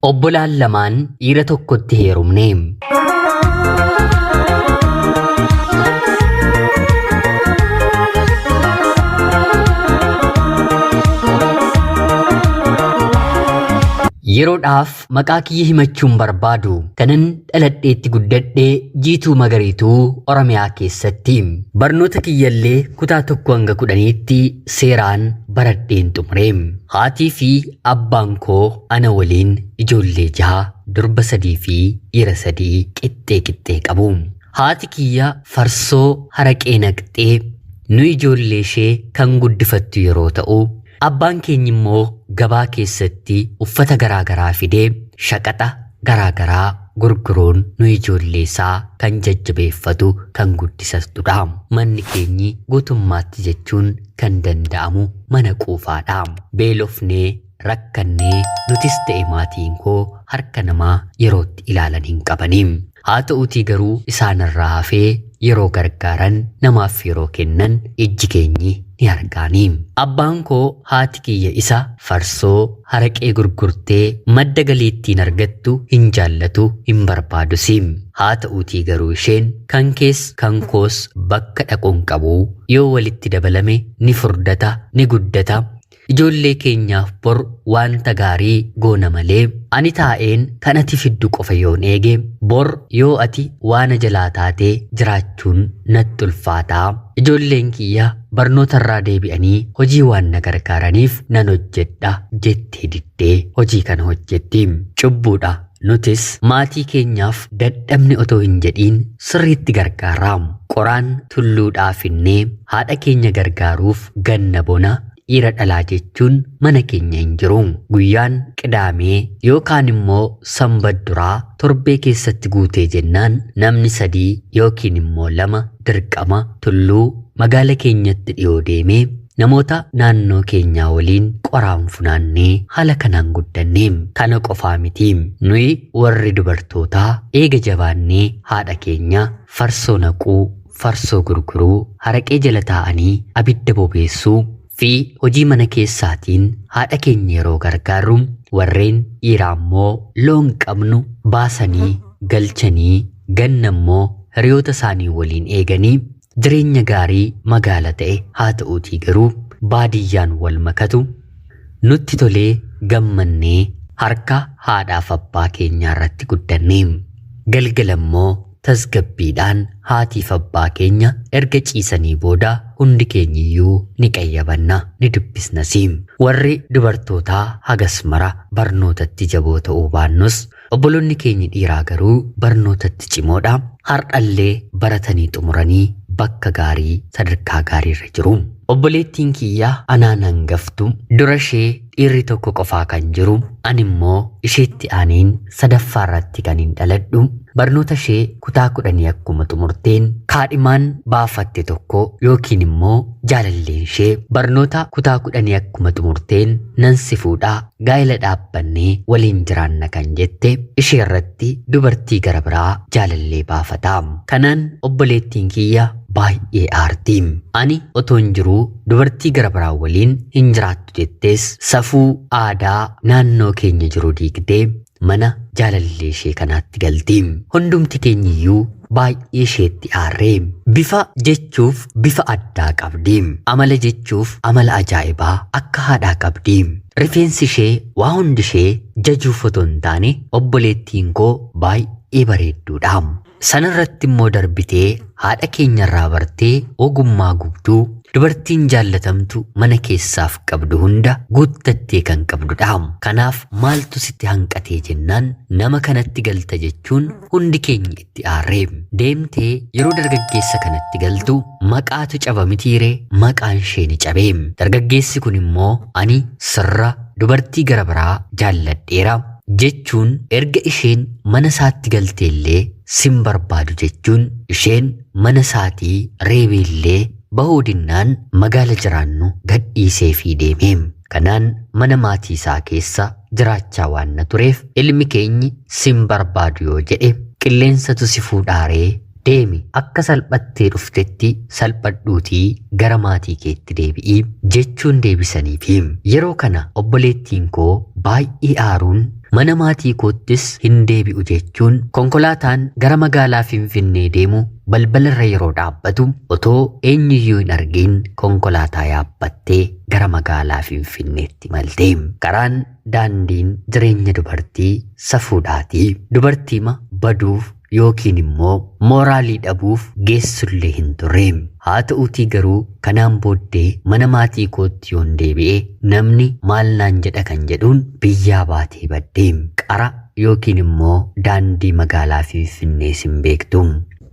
Obbolaan lamaan dhiira tokkotti heerumne. Yeroodhaaf maqaa kiyya himachuun barbaadu kanan dhaladheetti guddadhee Jiituu Magariituu Oromiyaa keessatti barnoota kiyyallee kutaa 1 hanga 10tti seeraan baradheen xumure. Haatii fi abbaan koo ana waliin ijoollee 6 durba 3 fi dhiira 3 qixxee qabu. Haati kiyya farsoo haraqee naqxee nu ijoollee ishee kan guddifattu yeroo ta'u, abbaan keenya immoo gabaa keessatti uffata garaagaraa fidee shaqaxa garaagaraa gurguruun nu ijoollee isaa kan jajjabeeffatu kan guddisatudha. Manni keenyi guutummaatti jechuun kan danda'amu mana quufaadha. Beelofnee rakkannee nutis ta'e maatiin koo harka namaa yerootti ilaalan hin qabanii. Haa ta'uutii garuu isaanirraa hafee yeroo gargaaran namaaf yeroo kennan ijji keenyi ni argaanii. Abbaan koo haati kiyya isa farsoo haraqee gurgurtee madda galiittiin argattu hin jaallatu hin barbaadus. Haa ta'uutii garuu isheen kan kees kan koos bakka dhaquun qabu yoo walitti dabalame ni furdata ni guddata. Ijoollee keenyaaf bor wanta gaarii goona malee ani taa'een kan ati fiddu qofa yoon eege bor yoo ati waan jalaa taatee jiraachuun natti ulfaataa. Ijoolleen kiyya barnoota irraa deebi'anii hojii waan na gargaaraniif nan hojjedha jettee diddee hojii kana hojjetti. Cubbuudha. Nutis maatii keenyaaf dadhabni otoo hin jedhiin sirriitti gargaaraam. Qoraan tulluudhaa finnee haadha keenya gargaaruuf ganna bona dhiira dhalaa jechuun mana keenya hin jiru. Guyyaan qidaamee yookaan immoo sanbadduraa torbee keessatti guutee jennaan namni 3 yookiin immoo 2 dirqama tulluu magaala keenyatti dhiyoo deemee namoota naannoo keenyaa waliin qoraan funaannee haala kanaan guddanne. Kana qofaa miti. Nuyi warri dubartootaa eega jabaannee haadha keenya farsoo naquu, farsoo gurguruu, haraqee jala taa'anii abidda bobeessuu fi hojii mana keessaatiin haadha keenya yeroo gargaarru warreen dhiiraa immoo loon qabnu baasanii galchanii ganna immoo hiriyoota isaanii waliin eeganii jireenya gaarii magaala ta'e haa ta'uutii garuu baadiyyaan wal makatu nutti tolee gammannee harka haadhaaf abbaa keenyaa irratti guddanne. Galgala immoo tasgabbiidhaan haatiif abbaa keenya erga ciisanii booda hundi keenyiyyuu ni qayyabanna ni dubbisnas. Warri dubartootaa hagas mara barnootatti jaboo ta'uu baannus obboloonni keenya dhiiraa garuu barnootatti cimoodha. Har'allee baratanii xumuranii bakka gaarii sadarkaa gaariirra jiru. Obboleettiin kiyya anaan hangaftu dura ishee dhiirri tokko qofaa kan jiru, ani immoo isheetti aaniin sadaffaa irratti kan hin dhaladhu. Barnoota ishee kutaa 10 akkuma xumurteen kaadhimaan baafatte tokko yookiin immoo jaalalleen ishee barnoota kutaa 10 akkuma xumurteen nan si fuudhaa gaa'ela dhaabbannee waliin jiraanna kan jette ishee irratti dubartii gara biraa jaalallee baafata. Kanaan obboleettiin kiyya baay'ee aarti. Ani otoon jiruu dubartii gara biraa waliin hin jiraattu jettees safuu aadaa naannoo keenya jiru diigdee mana jaalallee ishee kanaatti galti. Hundumti keenyiyyuu baay'ee isheetti aarree. Bifa jechuuf bifa addaa qabdi. Amala jechuuf amala ajaa'ibaa akka haadhaa qabdi. Rifeensi ishee waa hundi ishee jajuuf otoo hin taane obboleettiin koo baay'ee bareedduudha. Sanarratti immoo darbitee haadha keenyarraa bartee ogummaa gubduu dubartiin jaallatamtu mana keessaaf qabdu hunda guuttattee kan qabdudha. Kanaaf maaltu sitti hanqatee jennaan nama kanatti galta jechuun hundi keenya itti aarree. Deemtee yeroo dargaggeessa kanatti galtu maqaatu caba mitiiree maqaan ishee ni cabee. Dargaggeessi kun immoo ani sirra dubartii gara biraa jaalladheera jechuun erga isheen mana isaatti galteellee sin barbaadu jechuun isheen mana isaatii reebeellee bahuu dinnaan magaala jiraannu gadhiisee fi deemee. Kanaan mana maatii isaa keessa jiraachaa waan na tureef ilmi keenyi sin barbaadu yoo jedhe qilleensatu si fuudhaaree deemi akka salphattee dhuftetti salphadhuutii gara maatii keetti deebi'ii jechuun deebisaniifi. Yeroo kana obboleettiin koo baay'ee aaruun mana maatii koottis hin deebi'u jechuun konkolaataan gara magaalaa Finfinnee deemu balbalarra yeroo dhaabbatu otoo eenyuyyuu hin argin konkolaataa yaabbattee gara magaalaa Finfinneetti imalte. Karaan daandiin jireenya dubartii safuudhaatii. Dubartiima baduuf yookiin immoo mooraalii dhabuuf geessullee hin turre. Haa ta'uutii garuu kanaan booddee mana maatii kootti yoon deebi'e namni maal naan jedha kan jedhuun biyyaa baatee badde. Qara yookiin immoo daandii magaalaa Finfinnee sin beektu.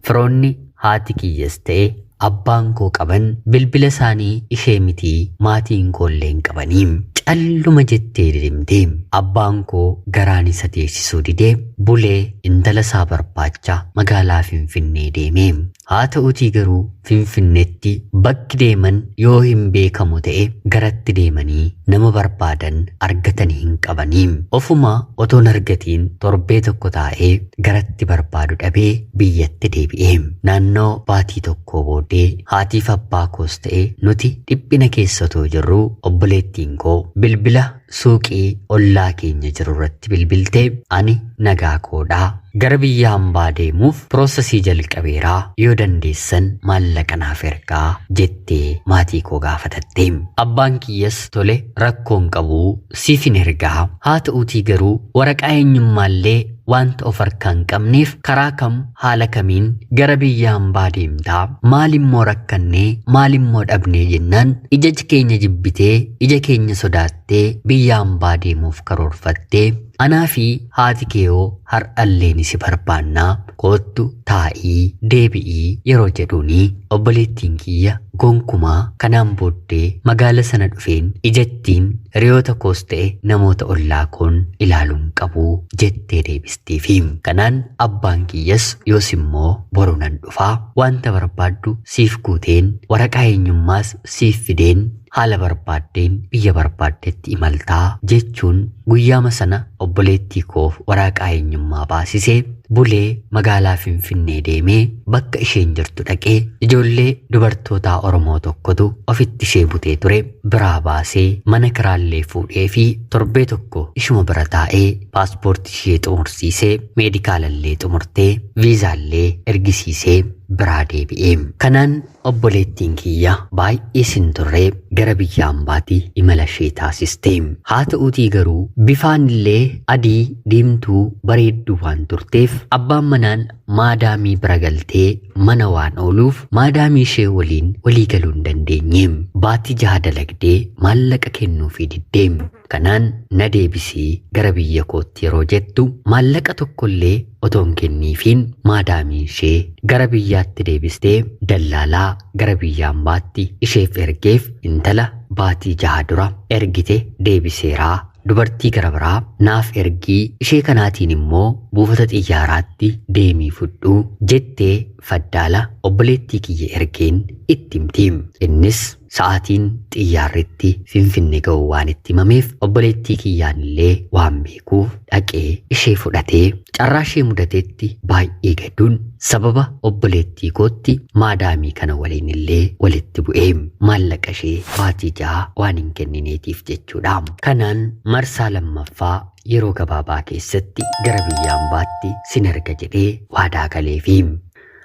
Firoonni haati kiyyas ta'e abbaan koo qaban bilbila isaanii ishee mitii maatiin koollee hin qabanii. Calluma jettee deemtee abbaan koo garaan isa teessisuu didee bulee intala isaa barbaacha magaalaa Finfinnee deeme. Haa ta'uutii garuu Finfinneetti bakki deeman yoo hin beekamu ta'e garatti deemanii nama barbaadan argatanii hin qabanii. Ofuma otoon argatiin torbee tokko taa'ee garatti barbaadu dhabee biyyatti deebi'e. Naannoo baatii tokko booddee haatiif abbaa koos ta'e nuti dhiphina keessa otoo jirru obboleettiin koo bilbila suuqii ollaa keenya jiru irratti bilbiltee ani nagaa koodhaa gara biyya hambaa deemuuf piroosesii jalqabeeraa yoo dandeessan maallaqa naaf ergaa jettee maatii koo gaafatatte. Abbaan kiyyas tole rakkoon qabu siif hin ergaa. Haa ta'uutii garuu waraqaa eenyummaallee wanta of harkaa hin qabneef karaa kam haala kamiin gara biyya hambaa deemtaa maalimmoo rakkannee maalimmoo dhabnee jennaan ija keenya jibbitee ija keenya sodaattee biyya hambaa deemuuf karoorfattee anaa fi haati keeyoo har'allee ni si barbaannaa koottu taa'ii deebi'ii yeroo jedhuuni obboleettiin kiyya gonkumaa kanaan booddee magaala sana dhufeen ijattiin hiriyoota koos ta'e namoota ollaa koon ilaaluun qabu jettee deebisteefi. Kanaan abbaan kiyyas yoos immoo boru nan dhufaa wanta barbaaddu siif guuteen waraqaa eenyummaas siif fideen haala barbaaddeen biyya barbaaddetti imaltaa jechuun guyyaama sana obboleettii koof waraqaa eenyummaa baasisee bulee magaalaa Finfinnee deemee bakka isheen jirtu dhaqee ijoollee dubartootaa Oromoo tokkotu ofitti ishee butee ture biraa baasee mana kiraallee fuudhee fi torbee tokko ishuma bira taa'ee paaspoortii ishee xumursiisee meedikaalallee xumurtee viizaallee ergisiisee biraa deebi'ee. Kanaan obboleettiin kiyya baay'ee sin turree gara biyya hambaatii imala ishee taasiste. Haa ta'uutii garuu bifaan illee adii diimtuu bareedduu waan turteef abbaan manaan maadaamii bira galtee mana waan ooluuf maadaamii ishee waliin walii galuu hin dandeenye. Baatii 6 dalagdee maallaqa kennuufii diddee. Kanaan na deebisii gara biyya kootti yeroo jettu maallaqa tokkollee otoon kenniifiin maadaamii ishee gara biyyaatti deebistee dallaalaa gara biyya hambaatti isheef ergeef intala baatii 6 dura ergite deebiseeraa. Dubartii gara biraa naaf ergii ishee kanaatiin immoo buufata xiyyaaraatti deemii fudhuu jettee faddaala obboleettii kiyya ergeen itti himti. Innis sa'aatiin xiyyaarritti Finfinnee ga'uu waan itti himameef obboleettii kiyyaan illee waan beekuuf dhaqee ishee fudhatee carraa ishee mudateetti baay'ee gadduun sababa obboleettii kootti maadaamii kana waliin illee walitti bu'ee maallaqa ishee baatii 6 waan hin kennineetiif jechuudha. Kanaan marsaa lammaffaa yeroo gabaabaa keessatti gara biyya hambaatti sin erga jedhee waadaa galeefi.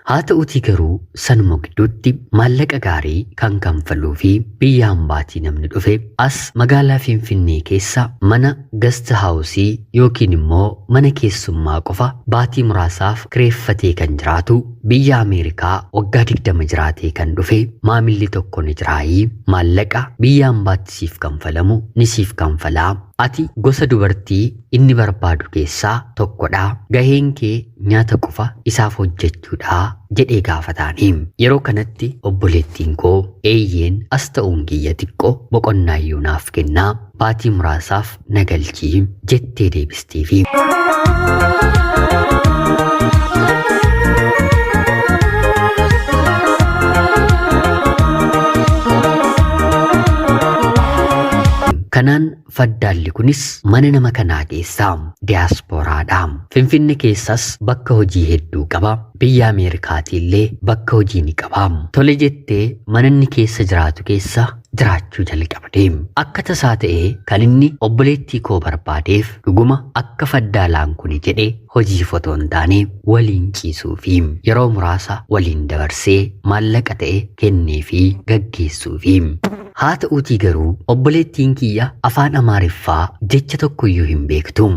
Haa ta'uutii garuu sanuma gidduutti maallaqa gaarii kan kanfaluu fi biyya hambaatii namni dhufe as magaalaa Finfinnee keessa mana gast haawusii yookiin immoo mana keessummaa qofa baatii muraasaaf kireeffatee kan jiraatu biyya Ameerikaa waggaa 20 jiraatee kan dhufe maamilli tokko ni jiraayii maallaqa biyya hambaatti siif kanfalamu ni siif kanfalaa. Ati gosa dubartii inni barbaadu keessaa tokkodha. Gaheen kee nyaata qofa isaaf hojjechuudha jedhee gaafataanii. Yeroo kanatti obboleettiin koo eeyyeen as ta'uun kiyya xiqqoo boqonnaa iyyuu naaf kennaa baatii muraasaaf na galchii jettee deebisteefi. Kanaan faddaalli kunis mana nama kanaa keessaa diyaaspooraadha. Finfinnee keessas bakka hojii hedduu qaba. Biyya Ameerikaatti illee bakka hojii ni qaba. Tole jettee mana inni keessa jiraatu keessa jiraachuu jalqabde. Akka tasaa ta'ee kan inni obboleettii koo barbaadeef dhuguma akka faddaalaan kun jedhe hojii fotoon taane waliin ciisuu fi yeroo muraasa waliin dabarsee maallaqa ta'e kennee fi gaggeessuu fi haa ta'uutii garuu obboleettiin kiyya afaan Amaariffaa jecha tokkoyyuu hin beektu.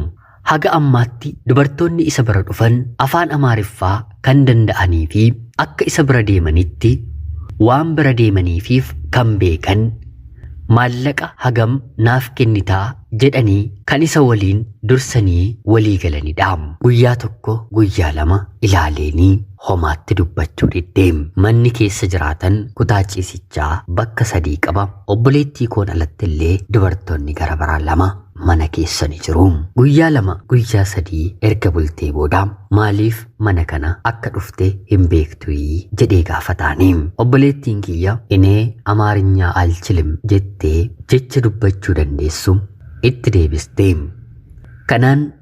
Haga ammaatti dubartoonni isa bira dhufan afaan Amaariffaa kan danda'anii fi akka isa bira deemanitti waan bira deemaniifiif kan beekan maallaqa hagam naaf kennitaa jedhanii kan isa waliin dursanii walii galanidha. Guyyaa tokko guyyaa lama ilaaleenii homaatti dubbachuu diddeem. Manni keessa jiraatan kutaa ciisichaa bakka 3 qaba. Obboleettii koon alatti illee dubartoonni gara biraa 2 mana keessa ni jiru. Guyyaa 2 guyyaa 3 erga bultee booda maaliif mana kana akka dhufte hin beektu jedhee gaafataani. Obboleettiin kiyya inee Amaarinyaa alchilim jettee jecha dubbachuu dandeessu itti deebistee. Kanaan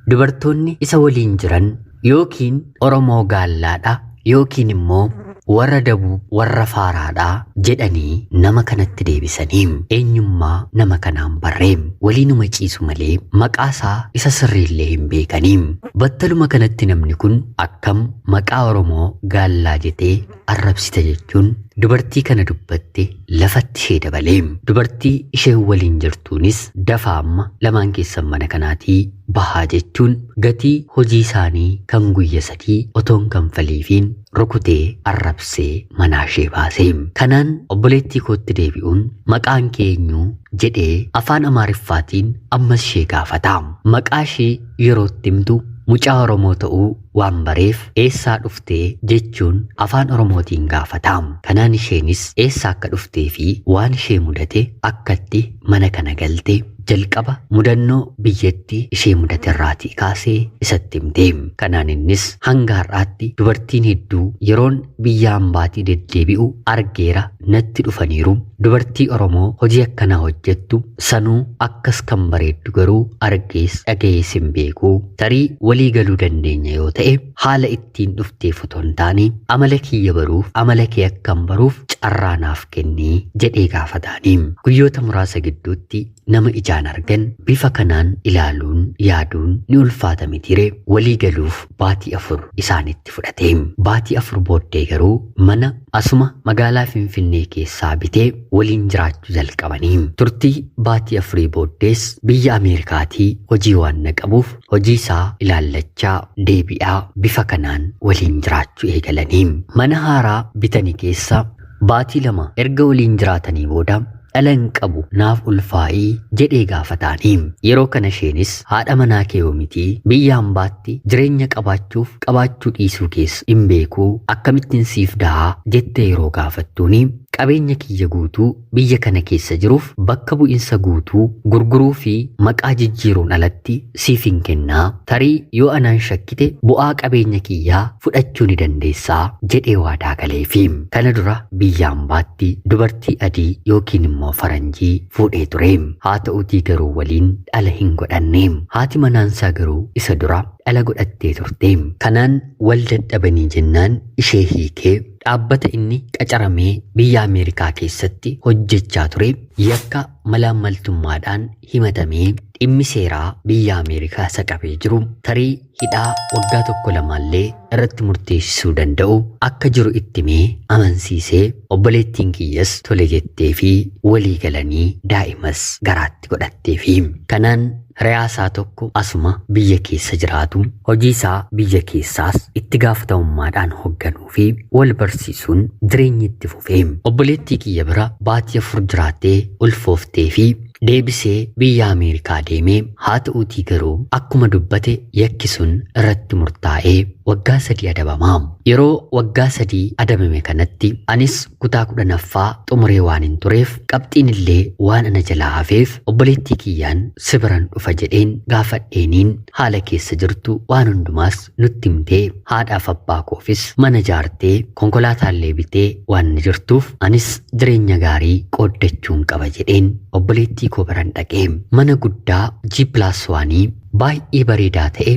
dubartoonni isa waliin jiran yookiin Oromoo gaallaadha yookiin immoo warra Dabuu warra Faaraadha jedhanii nama kanatti deebisanii eenyummaa nama kanaan barreem waliinuma ciisu malee maqaasaa isa sirriillee hin beekanii. Battaluma kanatti namni kun akkam maqaa Oromoo gaallaa jetee arrabsita jechuun dubartii kana dubbatte lafatti ishee dabalee. Dubartii ishee waliin jirtuunis dafaa amma lamaan keessan mana kanaatii bahaa jechuun gatii hojii isaanii kan guyya 3 otoon kanfaliifiin rukutee arrabsee manaa ishee baasee. Kanaan obboleettii kootti deebi'uun maqaan keenyu jedhee afaan Amaariffaatiin ammas ishee gaafata. Maqaa ishee yerootti himtu mucaa Oromoo ta'uu waan bareef eessaa dhuftee jechuun afaan Oromootiin gaafata. Kanaan isheenis eessaa akka dhuftee fi waan ishee mudate akkatti mana kana galte jalqaba mudannoo biyyatti ishee mudate irraatii kaasee isatti himte. Kanaan innis hanga har'aatti dubartiin hedduu yeroon biyya hambaatii deddeebi'u argeera natti dhufaniiru. Dubartii Oromoo hojii akkanaa hojjettu sanuu akkas kan bareeddu garuu argees dhagayees hin beeku. Tarii walii galuu dandeenya yoo ta'e haala ittiin dhuftee otoo hin taane amala kiyya baruuf amala kee akkan baruuf carraa naaf kennii jedhee gaafataani. Guyyoota muraasa gidduutti nama ijaan argan bifa kanaan ilaaluun yaaduun ni ulfaata mitire. Walii galuuf baatii 4 isaanitti fudhate. Baatii 4 booddee garuu mana asuma magaalaa Finfinnee keessaa bitee waliin jiraachuu jalqabanii. Turtii baatii 4 booddees biyya Ameerikaatii hojii waan qabuuf hojii isaa ilaallachaa deebi'aa bifa kanaan waliin jiraachuu eegalanii. Mana haaraa bitanii keessa baatii 2 erga waliin jiraatanii booda dhalan qabu naaf ulfaa'ii jedhee gaafataani. Yeroo kana isheenis haadha manaa kee miti biyya hambaatti jireenya qabaachuu dhiisuu keessa hin beekuu akkamittiin siif dahaa jettee yeroo gaafattuuni qabeenya kiyya guutuu biyya kana keessa jiruuf bakka bu'insa guutuu gurguruu fi maqaa jijjiiruun alatti siif hin kennaa. Tarii yoo anaan shakkite bu'aa qabeenya kiyyaa fudhachuu ni dandeessaa jedhee waadaa galeefi. Kana dura biyya hambaatti dubartii adii yookiin immoo faranjii fuudhee ture. Haa ta'uutii garuu waliin dhala hin godhanne. Haati manaansaa garuu isa dura dhala godhattee turte. Kanaan wal dadhabanii jennaan ishee hiikee dhaabbata inni qacaramee biyya Ameerikaa keessatti hojjechaa ture yakka malaammaltummaadhaan himatamee dhimmi seeraa biyya Ameerikaa isa qabee jiru tarii hidhaa waggaa 1-2 irratti murteessisuu danda'u akka jiru itti mee amansiisee obboleettiin kiyyas tole jettee fi walii galanii daa'imas garaatti godhattee fi kanaan Riyaasaa tokko asuma biyya keessa jiraatu hojii isaa biyya keessaas itti gaafatamummaadhaan hoogganuu fi wal barsiisuun jireenyi itti fufee. Obboleettii kiyya bira baatii 4 jiraattee ulfooftee fi deebisee biyya Ameerikaa deemee haa ta'uutii garuu akkuma dubbate yakki sun irratti murtaa'ee waggaa 3 adabamaa. Yeroo waggaa 3 adabame kanatti anis kutaa 10ffaa xumuree waan hin tureef qabxiin illee waan ana jalaa hafeef obboleettii kiyyaan sibiran dhufa jedheen gaafadheeniin haala keessa jirtu waan hundumaas nutti himtee haadhaaf abbaa koofis mana jaartee konkolaataallee bitee waan jirtuuf anis jireenya gaarii qooddachuun qaba jedheen obboleettii koo biran dhaqee mana guddaa G+1 baay'ee bareedaa ta'e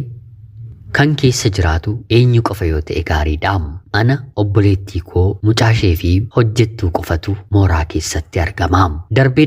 kan keessa jiraatu eenyu qofa yoo ta'e gaariidhaam. Ana obboleettii koo mucaashee fi hojjettuu qofatu mooraa keessatti argamaam. Darbee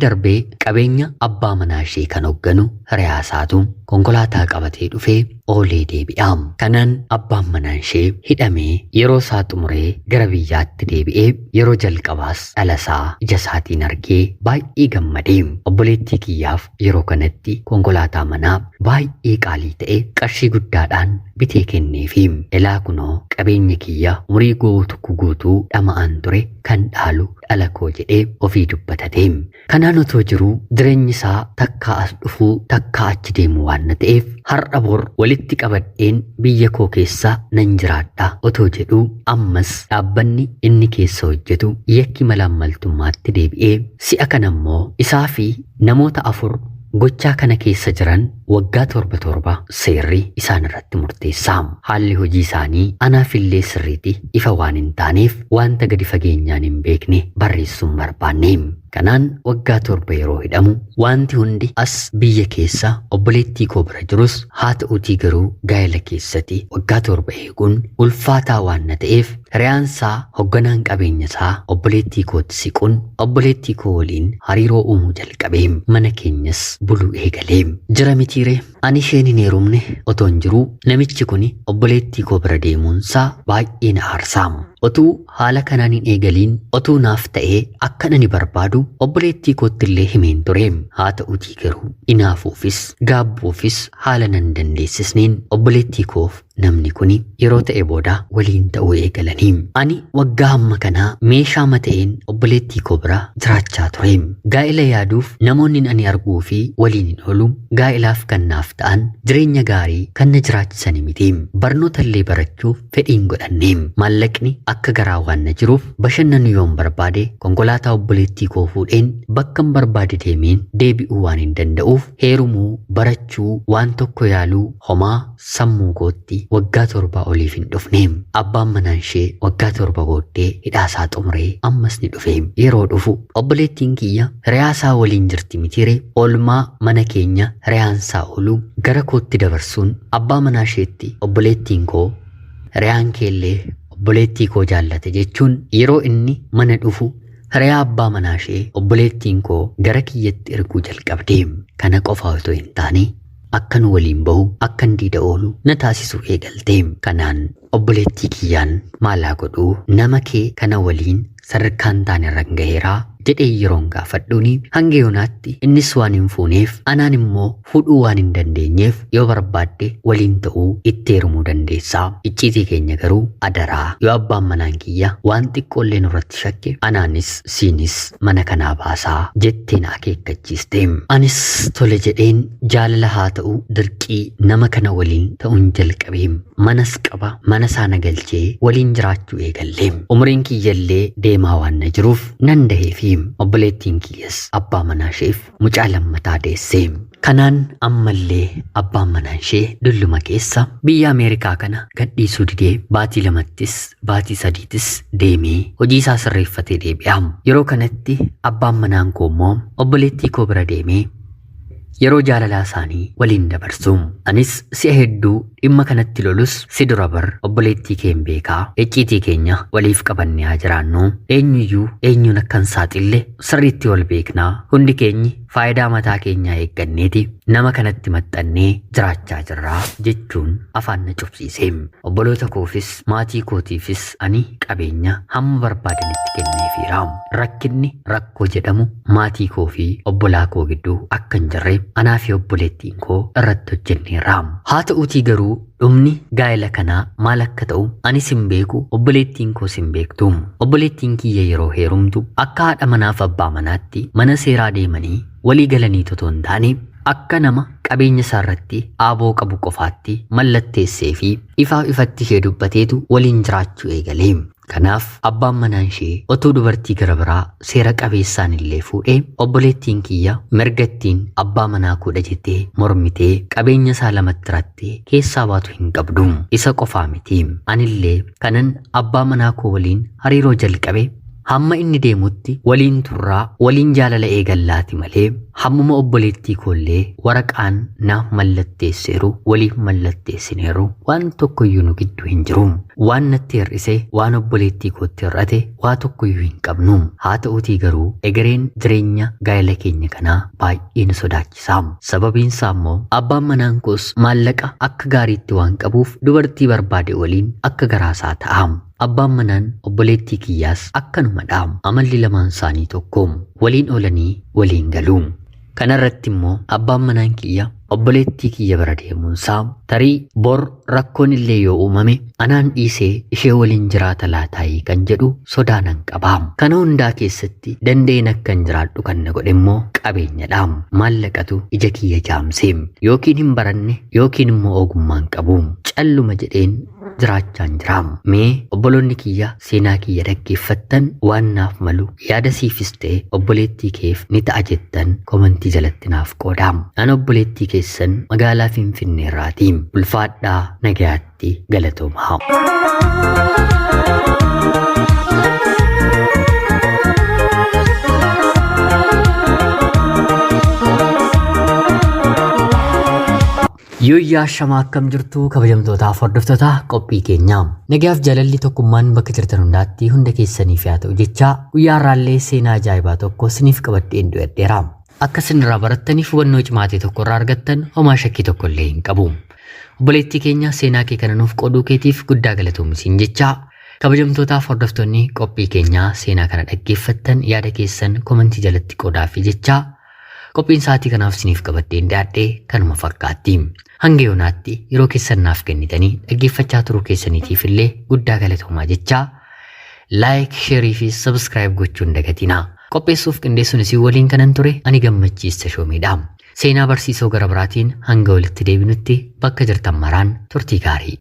qabeenya abbaa manaa ishee kan hogganu hiriyaasaatu konkolaataa qabatee dhufee oolee deebi'aam. Kanaan abbaan manaa ishee hidhamee yeroo isaa xumuree gara biyyaatti deebi'ee yeroo jalqabaas dhalasaa ija isaatiin argee baay'ee gammadeem. Obboleettii kiyyaaf yeroo kanatti konkolaataa manaa baay'ee qaalii ta'e qarshii guddaadhaan bitee kenneefiim. Ilaa kunoo qabeenya kiyya umurii guutuu dhama'aan ture kan dhaalu dhala koo jedhee ofii dubbatateem. Kanaan otoo jiruu jireenyi isaa takkaa as dhufuu takkaa achi deemu waan ta'eef har'a bor walitti qabadheen biyya koo keessa nan jiraadha otoo jedhuu ammas dhaabbanni inni keessa hojjetu yakki malaammaltummaatti deebi'ee si'a kanammoo isaa fi namoota 4 gochaa kana keessa jiran waggaa 7 seerri isaan irratti murteessaam. Haalli hojii isaanii anaafillee sirriiti ifa waan hin taaneef wanta gadi fageenyaan hin beekne barreessuun barbaanneem. Kanaan waggaa 7 yeroo hidhamu wanti hundi as biyya keessa obboleettii koo bira jirus haa ta'uutii garuu gaa'ela keessatti waggaa 7 eeguun ulfaataa waan ta'eef hiriyaansaa hogganaan qabeenya isaa obboleettii kootti siquun obboleettii koo waliin hariiroo uumuu jalqabeem. Mana keenyas buluu eegaleem. Jira mitiiree ani isheen hin heerumne otoo hin jiruu namichi kun obboleettii koo bira deemuunsaa baay'ee na aarsaam. Otuu haala kanaan hin eegaliin otuu naaf ta'ee akka ani barbaadu obboleettii kootti illee himeen tureem. Haa ta'uutii garuu inaafuufis gaabbuufis haala nan dandeessisneen obboleettii koof namni kuni yeroo ta'e booda waliin ta'uu eegalaniim. Ani waggaa hamma kanaa meeshaa mata'een obboleettii koo bira jiraachaa tureem. Gaa'ela yaaduuf namoonni ani arguu fi waliin hin oolu gaa'ilaaf kan naaf ta'an jireenya gaarii kan na jiraachisani mitiim. Barnoota illee barachuuf fedhiin godhanneem. Maallaqni akka garaa waan na jiruuf bashannanu yoon barbaade konkolaataa obboleettii koo fuudheen bakkan barbaade deemeen deebi'uu waan hin danda'uuf heerumuu barachuu waan tokko yaaluu homaa sammuu kootti waggaa 7 oliif hin dhufneem. Abbaan manaa ishee waggaa 7 booddee hidhaasaa xumuree ammas ni dhufeem. Yeroo dhufu obboleettiin kiyya hiriyaasaa waliin jirti mitiiree oolmaa mana keenya hiriyaansaa oolu gara kootti dabarsuun abbaa manaa isheetti obboleettiin koo hiriyaan keellee obboleettii koo jaallate jechuun yeroo inni mana dhufu hiriyaa abbaa manaa ishee obboleettiin koo gara kiyyatti erguu jalqabdeem. Kana qofa otoo hin taane akkan waliin bahu akkan diida oolu na taasisuu eegalteem. Kanaan obboleettii kiyyaan maalaa godhuu nama kee kana waliin sadarkaan taane irra gaheeraa jedhee yeroon gaafadhuuni hanga yoonaatti innis waan hin fuuneef anaan immoo fuudhuu waan hin dandeenyeef yoo barbaadde waliin ta'uu itti heerumuu dandeessaa. Icciitii keenya garuu adaraa yoo abbaan manaan kiyya waan xiqqoollee nurratti shakke anaanis siinis mana kanaa baasaa jetteen akeekkachiisteem. Anis tole jedheen jaalala haa ta'u dirqii nama kana waliin ta'uun jalqabeem. Manas qaba mana saana galchee waliin jiraachuu eegalleem. Umriin kiyyallee deemaa waan na jiruuf nan daheefi obboleettiin kiyyas abbaa manaa isheef mucaa lammataa deesseem. Kanaan ammallee abbaan manaa ishee dulluma keessa biyya Ameerikaa kana gadhiisuu didee baatii 2ttis baatii 3ttis deemee hojii isaa sirreeffatee deebi'aam. Yeroo kanatti abbaan manaan koo immoo obboleettii koo bira deemee yeroo jaalalaa isaanii waliin dabarsuum. Anis si'a hedduu dhimma kanatti lolus si dura bar obboleettii kee hin beekaa icciitii keenya waliif qabannee haa jiraannu eenyuyyuu eenyuun akkan saaxille sirriitti wal beeknaa hundi keenyi faayidaa mataa keenyaa eegganneeti nama kanatti maxxannee jiraachaa jirraa jechuun afaan na cufsiiseem. Obboloota koofis maatii kootiifis ani qabeenya hamma barbaadanitti kenneefiiraam. Rakkinni rakkoo jedhamu maatii koo fi obbolaa koo gidduu akka hin jirre anaa fi obboleettiin koo irratti hojjenneeraam. Haa ta'uutii garuu dhumni gaa'ela kanaa maal akka ta'u anis hin beeku obboleettiin koos hin beektu. Obboleettiin kiyya yeroo heerumtu akka haadha manaaf abbaa manaatti mana seeraa deemanii walii galanii totoo hin taane akka nama qabeenya isaa irratti aaboo qabu qofaatti mallatteessee fi ifaa ifatti ishee dubbateetu waliin jiraachuu eegaleem. Kanaaf abbaan manaa ishee otuu dubartii gara biraa seera qabeessaan illee fuudhee obboleettiin kiyya mirgattiin abbaa manaa kudha jettee mormitee qabeenya isaa lamatti rattee keessaa baatu hin qabdu. Isa qofaa miti anillee kanan abbaa manaa koo waliin hariiroo jalqabe hamma inni deemutti waliin turraa waliin jaalala eegallaati malee hammuma obboleettii koollee waraqaan naaf mallatteesseeru waliif mallatteessineeru waan tokkoyyuu nu gidduu hin jiru. Waan natti hir'ise waan obboleettii kootti hir'ate waa tokkoyyuu hin qabnu. Haa ta'uutii garuu egereen jireenya gaa'ela keenya kanaa baay'ee nu sodaachisaa. Sababiin isaa immoo abbaan manaan koos maallaqa akka gaariitti waan qabuuf dubartii barbaade waliin akka garaasaa ta'a. Abbaan manaan obboleettii kiyyaas akkanumadha. Amalli lamaan isaanii tokko waliin oolanii waliin galu. Kanarratti immoo abbaan manaan kiyya obboleettii kiyya bira deemuunsaa tarii bor rakkoon illee yoo uumame anaan dhiisee ishee waliin jiraata laataayii kan jedhu sodaanan qabaa. Kana hundaa keessatti danda'een akkan jiraadhu kan na godhe immoo qabeenyadha. Maallaqatu ija kiyya jaamsee yookiin hin baranne yookiin immoo ogummaan qabu calluma jedheen jiraachaan jiraam. Mee obboloonni kiyya seenaa kiyya dhaggeeffattan waan naaf malu yaada siifis ta'e obboleettii keef ni ta'a jettan komentii jalatti naaf qoodaam. An obboleettii keessan magaalaa Finfinnee irraatii. Ulfaadhaa nagayaatti galatoomaa. Yooyyaa shamaa akkam jirtu kabajamtootaaf hordoftoota qophii keenyaa. Nagaaf jaalalli tokkummaan bakka jirtan hundaatti hunda keessaniif haa ta'u jecha guyyaa har'aallee seenaa ajaa'ibaa tokko isiniif qabadheen dhiyeesseera. Akka isin irraa barattaniif hubannoo cimaatii tokko irraa argattan homaa shakkii tokko illee hin qabu. Obboleettii keenya seenaa kee kana nuuf qooduu keetiif guddaa galatoomi jecha kabajamtootaaf hordoftoonni qophii keenyaa seenaa kana dhaggeeffattan yaada keessan komentii jalatti qoodaaf jecha qophiin sa'aatii kanaaf isiniif qabadheen dhiyaadhee kanuma fakkaatti. Hanga yoonaatti yeroo keessan naaf kennitanii dhaggeeffachaa turuu keessaniitiif illee guddaa galatoomaa jecha laayik, sheerii fi sabskiraayib gochuun dagatinaa. Qopheessuuf qindeessuun isin waliin kanan ture ani gammachiista shoomiidha. Seenaa barsiisoo gara biraatiin hanga walitti deebinutti bakka jirtan maraan turtii gaarii.